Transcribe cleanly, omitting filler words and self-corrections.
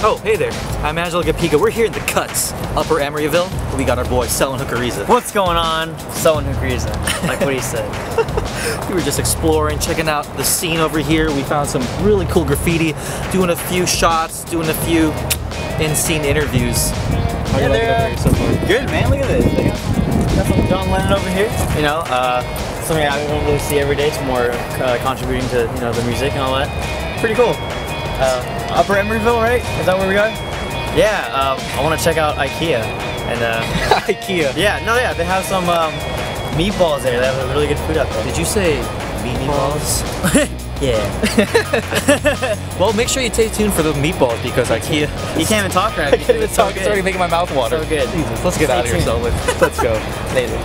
Oh, hey there. I'm Angelo Gapiga. We're here in the Cuts, Upper Emeryville. We got our boy Selwyn Hookeriza. What's going on? Selwyn Hookeriza, like what he said. We were just exploring, checking out the scene over here. We found some really cool graffiti, doing a few shots, doing a few in-scene interviews. How Yeah, you liking it over here so far? Good, man. Look at this. Got some John Lennon over here. You know, something I don't really see every day. It's more contributing to the music and all that. Pretty cool. Upper Emeryville, right? Is that where we are? Yeah. I want to check out IKEA and IKEA. Yeah. No, yeah. They have some meatballs there. They have really good food out there. Did you say meatballs? Yeah. Well, make sure you stay tuned for the meatballs because IKEA. You can't even talk right. I can't even talk. It's already making my mouth water. So good. Jesus, let's get out of here, Selwyn. Let's go. Later.